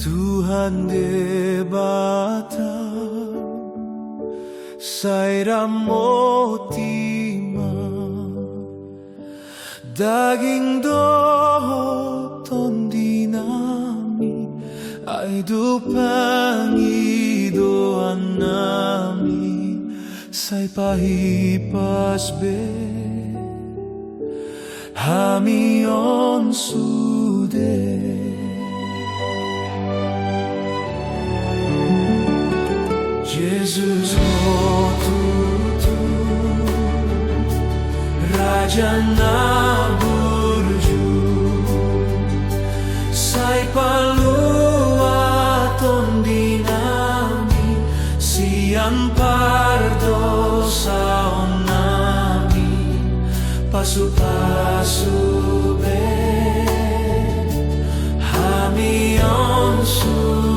Tuhan de bata saira motima daging doton dinami ay dupangidoan nami say pahipas be hamion sude. Jesus ho tutu Raja na burju say paluaton dinami sian pardo saon nami pasu-pasu be hamion su